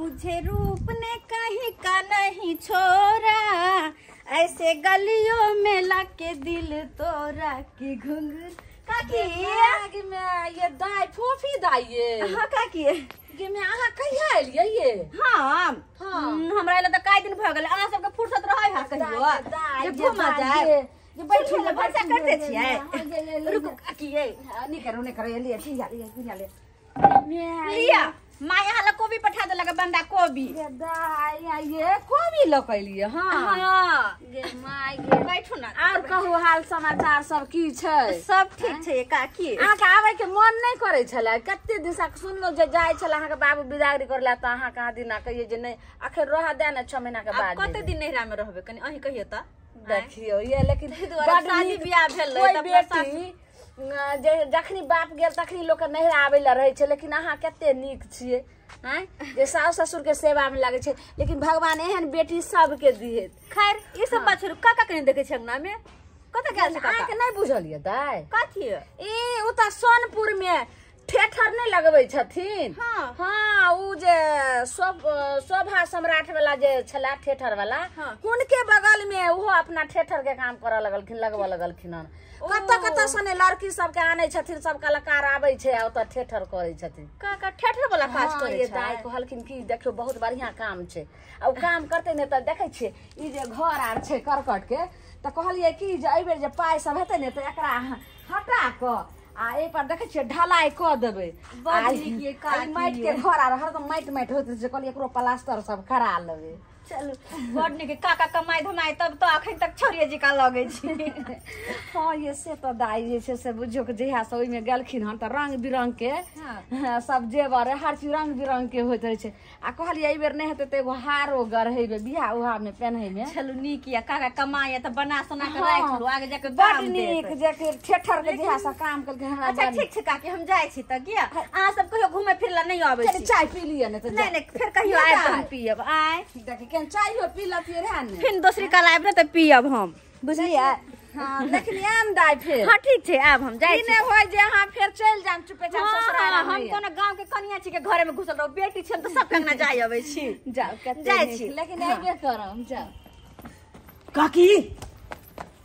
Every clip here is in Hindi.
मुझे रूप ने कहीं का नहीं छोड़ा, ऐसे गलियों में लाके दिल तोड़ा की घुंघरू काकी में ये दाई फोफी दाई ये। हाँ काकी ये में आहा कहिया आइलिए ये। हाँ हमरा ल त काई दिन भ गेलै, अहाँ सबके फुर्सत रहै है कहियो जे घुमा जाए ये बैठे ले भरसा करते छियै। रुको काकी ये नहीं करो ये ले ठीक है लिया माँ यहाँ ला कोबी पठा दे लगा बंदा कोबी। ये कोबी लकैलिए। हाँ गे माय गे बैठो ना और कहू हाल समाचार सब की छै? सब ठीक छै काकी। अहाँ के आवे के मन नहीं करे छले, कते दिन से सुनलो जे जाय छले अहाँ के बाबू बिदागरी करला त अहाँ कहाँ दिन कहिए जे नहीं अखन रह दे ना 6 महीना के बाद। कते दिन नहिरा में रहबे कनी अहीं कहियो त देखियो ये लेकिन शादी बियाह भेल रहे त बेटी जे जखनी बाप गेल तखनी लोग के नहिरा आवे ला रहे छे, लेकिन अहाँ कते नीक छिए हैं जे सास ससुर के सेवा में लागे छे, लेकिन भगवान एहन बेटी सबके दिए। खैर ये सब बात छोड़ काका कने देखे छै अंगना में कत गेल छै काका के नहीं बुझलिए दाई काथी ई उता सोनपुर में ठेठर नहीं लगबै छथिन। हाँ उ जे शोभा सम्राट वाला जे छला ठेठर वाला उनके बगल में वो अपना ठेठर के काम करे लगलखिन लगवा लगलखिन। कत सने लड़की सब के आने छथिन, सब कलाकार आबै छै आ ओत ठेठर करे छथिन। काका ठेठर वाला काज करे छै। दाई कहलखिन कि देखियो बहुत बढ़िया काम छै, आ काम करते ने त देखे छिए ई जे घर आर छै करकट के त कहलिए कि जे एबेर जे पाई सब हेतै ने त एकरा हटा क आ एक बार देखे छिए ढलाई क देबे। माटि के घर आर हरदम माटि होत छै, कहलिए एकरो प्लास्टर सब करा लेबे। चलू बड़ नीक काका कमाई धमाई तब तो अखन तक छोरिए जी का लगे छी। हाँ ये से तो दाई जे छै से बुझियो के जहिया से ओइ में गेलखिन हन त रंग बिरंग के सब जेवर हर चीज रंग बिरंग के होइत रहे छै। आ कहलिए एई बेर नहीं हेते त एगो हारो गढ़ेबे बियाह उहा में पहनै में। चलू नीक या काका कमाई त बना सोना के राख लो आगे जाके बड़ नीक जे ठेठर के जहिया से काम करके हमरा। अच्छा ठीक छै काकी हम जाय छी त गिया अहाँ सब कहियो घूमे फिरला नहीं आबै छी। चाय पी लिया ने त नहीं फिर कहियो आए हम पियब आए देखि चाय हो पी लतिए रहे ने फिर दूसरी काल आब त पियब हम बुझलिए। हां लेकिन आम दाई फिर हां ठीक छै आब हम जाय छी। ने होय जे हां फिर चल जाम चुपे चाप ससुराल में। हम कोनो गांव के कनिया छी के घरे में घुसल रहो, बेटी छी त सब कंगना जाय आबै छी। जाओ कते जाय छी लेकिन एबे करम जाओ। काकी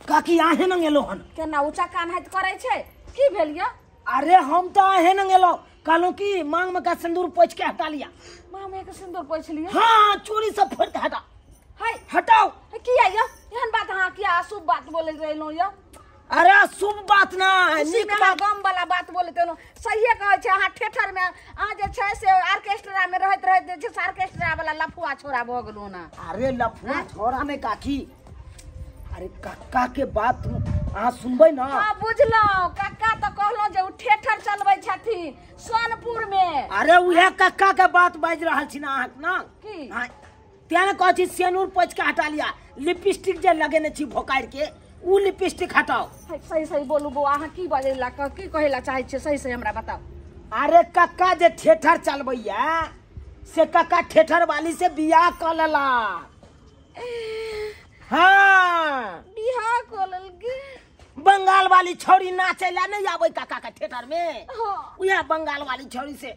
काकी आहे न गेलो हन केना ऊंचा कान हाथ करे छै की भेल य? अरे हम तो आहे न गेलो कहलो कि मांग में का सिंदूर पोछ के हटा लिया। मां में के सिंदूर पोछ लिया? हां चोरी सब फोड़ के हटा हाय हटाओ। किया य एहन बात हां किया अशुभ बात बोले रहलो य? अरे शुभ बात ना नीक बात गम वाला बात बोले तेनो सही कहे छै। हां ठेठर में आ जे छै से ऑर्केस्ट्रा में रहत जे ऑर्केस्ट्रा वाला लफुआ छोरा भ गेलो ना। अरे लफुआ छोरा में काकी अरे काका के बात आ सुनबै ना। हां बुझलो काका त कहलो जे उ ठेठर चलबै छथिन सोनपुर में। अरे उहे काका के बात बाज रहल छी ना अहाँ ना की हां त्याने कहै छी सेनुर पोछ के हटा लिया। लिपस्टिक जे लगेने छी भोकाड़ के उ लिपस्टिक हटाओ। सही सही बोलू बो अहाँ की बजेला की कहेला चाहे छी सही सही हमरा बताओ। अरे काका जे ठेठर चलबैया से काका ठेठर वाली से बियाह क लेला। हाँ बियाह क लेल के बंगाल वाली छौरी नाचेला नहीं आवे काका का थिएटर में। हां उया बंगाल वाली छौरी से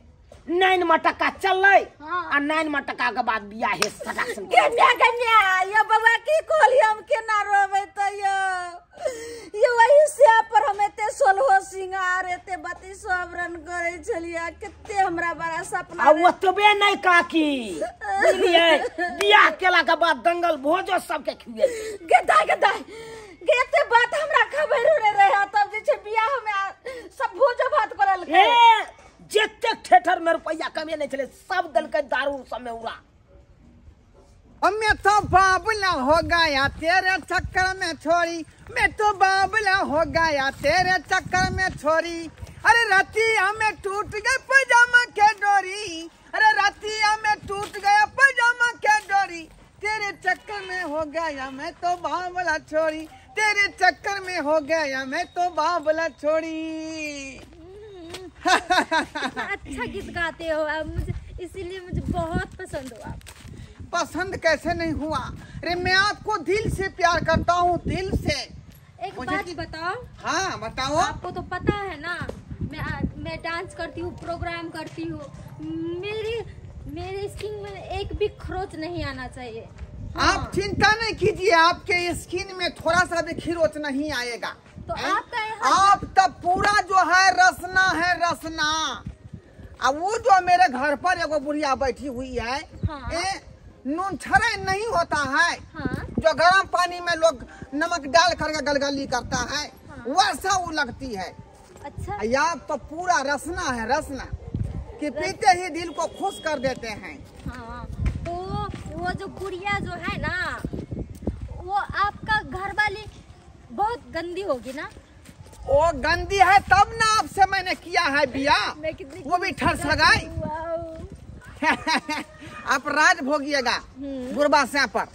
9 मटका चललै आ 9 मटका के बाद बियाह हे सटाक सन। गन्या ये बाबा की कहली हम केना रोबै त ये वही से पर हम एते सोलहो सिंगार एते बत्ती सबरन करे छलिया केते हमरा बड़ा सपना। आ ओतबे नहीं काकी बुझलिए बियाह केला के बाद दंगल भोजो सबके खुए गदा एते बात हमरा खबर रे रहे तब जे छै बियाह में सब भोजो भात करल के जेते थिएटर में रुपया कमे नहीं चले सब दल के दारू सब में उड़ा। मैं तो बाबला हो गया तेरे चक्कर में छोरी, मैं तो बाबला हो गया तेरे चक्कर में छोरी। अरे रतिया में टूट गए पजामा के डोरी, अरे रतिया में टूट गया पजामा के डोरी। तेरे चक्कर में हो गया मैं तो बाबला छोरी, तेरे चक्कर में हो गया मैं तो बाबला छोरी। अच्छा गीत गाते हो आप, मुझे इसीलिए मुझे बहुत पसंद हो आप। पसंद कैसे नहीं हुआ? अरे मैं आपको दिल से प्यार करता हूँ, दिल से। एक बात बताओ। हाँ बताओ। आपको तो पता है ना मैं डांस करती हूँ, प्रोग्राम करती हूँ। मेरे स्किन में एक भी खरोच नहीं आना चाहिए। आप चिंता नहीं कीजिए, आपके स्किन में थोड़ा सा भी खरोच नहीं आएगा। तो आपका आप तब पूरा जो है रसना। अब वो जो मेरे घर पर एगो बुढ़िया बैठी हुई है, नून छरे नहीं होता है, जो गर्म पानी में लोग नमक डाल करके गलगली करता है, वैसा वो लगती है। अच्छा, आप तो पूरा रसना कि पीते ही दिल को खुश कर देते हैं। हाँ, तो वो जो गुड़िया जो है ना, वो आपका घर वाली बहुत गंदी होगी ना? वो गंदी है तब ना आपसे मैंने किया है बिया, वो भी ठर सगाई। आप राज भोगिएगा बुढ़बा से पर,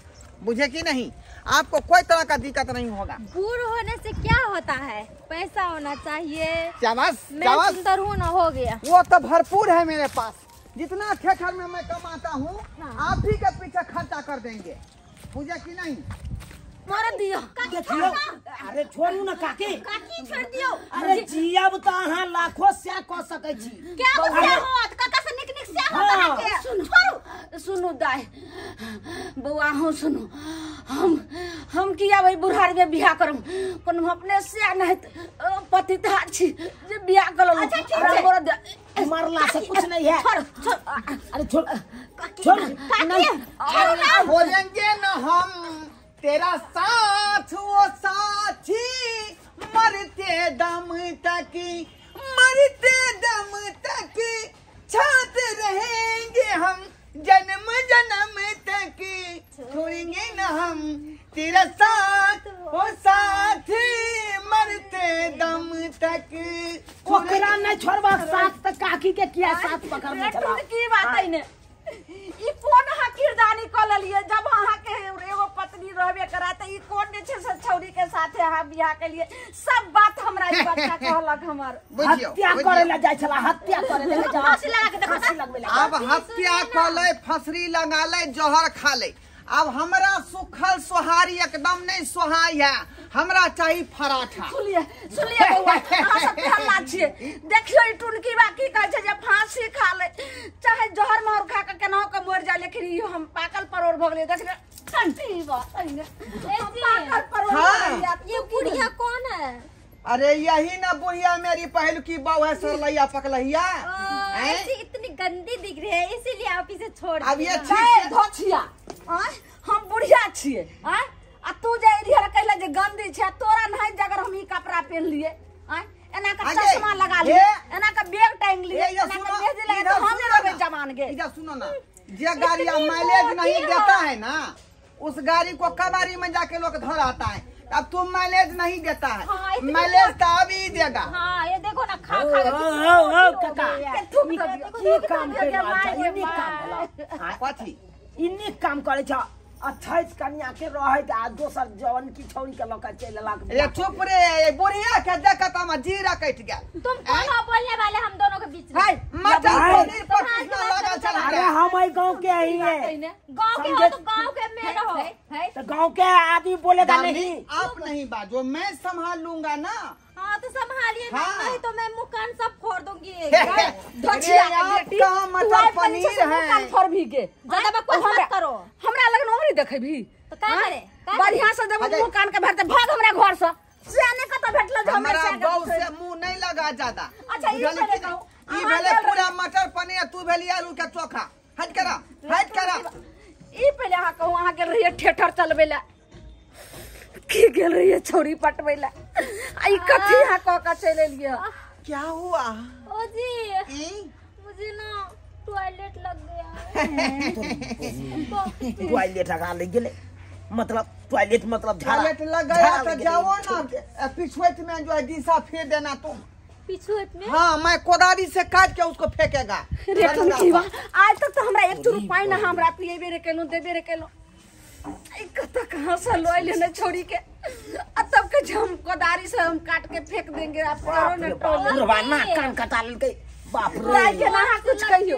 बुझे कि नहीं? आपको कोई तरह का दिक्कत नहीं होगा। बूढ़ होने से क्या होता है? पैसा होना चाहिए। मैं सुंदर हूँ ना, हो गया। वो तो भरपूर है मेरे पास, जितना थिएटर में मैं कमाता हूँ आप ही के पीछे खर्चा कर देंगे, बुझे कि नहीं? मार दियो देखियो, अरे छोड़ू ना काकी छोड़ दियो। अरे जिया बता हां लाखों से कह सकै छी। क्या बता होत काका से निक से होता है। सुनो सुनो दाई बउआ हो, सुनो हम किया भाई बुढ़ारी में बियाह करम, कोन अपने से नहीं पति था छी जे बियाह कर लो। अच्छा ठीक है, मरला से कुछ नहीं है। छोड़ अरे छोड़ नहीं हो जाएंगे ना हम तेरा साथ, वो साथी मरते दम तक साथ रहेंगे हम, जन्म तक छोड़ेंगे न हम तेरा साथ, वो साथी मरते दम तक। ओकरा नहीं छोड़बा साथ तक काकी के किया साथ पकड़ में चला की बात है ने। ई कोन हा किरदानी क लिए, जब अहाँ के एगो पत्नी रहबे करा त ई कोन ने छे से छौरी के साथे अहाँ बियाह के लिए सब बात हमरा ई बच्चा कहलक। हमर हत्या करे ला जाय छला, हत्या करे ला जा फांसी लगा के देखो, फांसी लगबे ला। अब हत्या कर ले, फसरी लगा ले, जहर खा ले। अब हमरा सुखल सोहारी एकदम नहीं सोहाई है, हमरा चाहिए पराठा। सुनिए बउआ, अहाँ सब हल्ला छिए। देखियो ई टुनकी बा की कहै छै जे फांसी खा ले चाहे जहर मार खा के केनाहो के मर जाए, लेकिन ई हम पाकल परोर भ गेलै। देख ठंडी बात है ने, पाकल परोर भ गेलै। ये बुढ़िया कौन है? अरे यही ना बुढ़िया मेरी पहल की बहू है, सरलैया पकलैया। ऐसी इतनी गंदी दिख रही है, इसीलिए आप इसे छोड़ अब ये धोछिया हम बुढ़िया छिए आ तू जे इधर कहला जे गंदी छै, तोरा नहीं जगर हम ई कपड़ा पहन लिए एना का चश्मा लगा लिए, एना का बैग टांग लिए, एना का मेहंदी लगा, तो हम रहबे जवान गे। इधर सुनो ना, जे गाड़ी माइलेज नहीं देता है ना, उस गाड़ी को कबाड़ी में जाके लोग घर आता है। अब तुम माइलेज नहीं देता है, माइलेज तो अभी देगा। हाँ ये देखो ना, खा खा काका की काम करे इन्हीं काम कथी इन्हीं काम करे छ। 28 कन्या के रहे आ दोसर जवन की छौरी के लका चल लाक। ए चुप रे, बुढ़िया के देखत हम जीरा कट गया। तुम कौन हो बोलने वाले हम दोनों के बीच में? मटर पनीर पर कितना लगा चला। अरे हम गांव के ही है, गांव के हो तो गांव के में रहो, तो गांव के आदमी बोलेगा नहीं। आप नहीं बाजो, मैं संभाल लूंगा ना। हाँ तो संभालिए, नहीं तो मैं मुकान सब फोड़ दूंगी। आपका मटर पनीर है, फोड़ भी गे ज्यादा बकवास मत करो। हमरा लगन ओमरी देखे भी तो का करे? बढ़िया से जब मुंह कान के भरते भाग हमरा घर से सेने का तो भेटल जो हमरा बहू से मुंह नहीं लगा ज्यादा। अच्छा ई भेले कहू, ई भेले पूरा मटर पनीर, तू भेली आलू के चोखा। हट करा ई पहले अहाँ कहू, अहाँ गेल रहिए थिएटर चलबे ला, की गेल रहिए छौरी पटबै ला, आई कथी अहाँ कह के चले लिए? क्या हुआ? ओ जी मुझे ना टॉयलेट लग गया। टॉयलेट लगा ले गेले, मतलब टॉयलेट मतलब टॉयलेट लग गया तो जाओ ना पिछुएट में जो है दिशा फेर देना तुम। पिछुएट में? हाँ, मैं कोदारी से काट के उसको फेंकेगा। रे टुनकी बा, आज तक तो हमरा 1 रुपया ना हमरा पिएबे रे केलो, देबे रे केलो। आई कता कहां से लोइले न छोड़ी के, अब तब के हम कोदारी से हम काट के फेंक देंगे। आप करो न टोले रवाना कान कटा ले गई। बाप रे, लाइ के ना कुछ कहियो।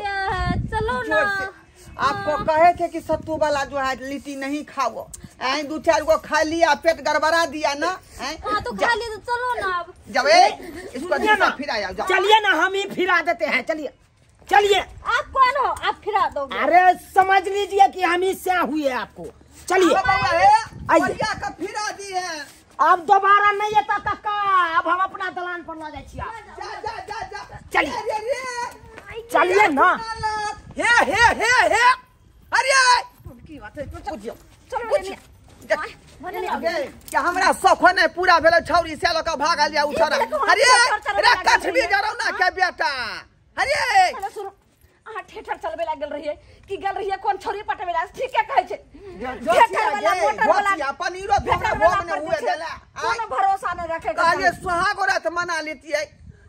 चलो ना, आपको कहे थे कि सत्तू वाला जो है लिट्टी नहीं खाओ, 2-4 को खा लिया, पेट गड़बड़ा दिया ना। हाँ तो खा लिया, तो चलो ना अब। जब इसको फिरा जाओ। चलिए ना, हम ही फिरा देते हैं, चलिए चलिए। आप कौन हो? आप फिरा दोगे? अरे समझ लीजिए कि हम ही से हुए आपको। चलिए आइए। का फिरा दी है। अब दोबारा नहीं आता काका, अब हम अपना दलान पर ला जाए छिया। जा चलिए चलिए ना। हे अरे की बात है? बुझियो चलो क्या हमरा शौक नहीं पूरा भेल छौरी से लक भागल जा उछरा। अरे रे कछ भी जरो ना के बेटा। अरे चलो सुनो, अहाँ ठेठर चलबे लागल रहिए कि गल रहिए कोन छोरी पटबे लाग? ठीक है कहै छै। ठेठर वाला मोटर वाला पनीरो भेड़ा भोग ने हुए देला। कोनो भरोसा नहीं रखेगा। काजे सुहाग रात मना लेतिए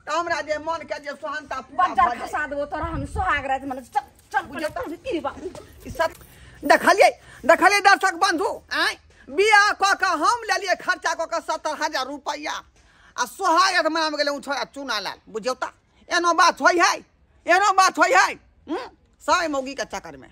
त हमरा जे मन के जे सुहानता पूरा बजार खसा देबो तोरा हम सुहाग रात मन चल चल बुझे तो की बात ई सब देखलिए दर्शक बंधु। आय बियाह क के हम लेलिए खर्चा क के 70,000 रुपया आ सुहाग मना में गेले छोरा चुना लाल। बुझियो त एनो बात होई है, एनो बात होई है। साई मौगी के चक्कर में।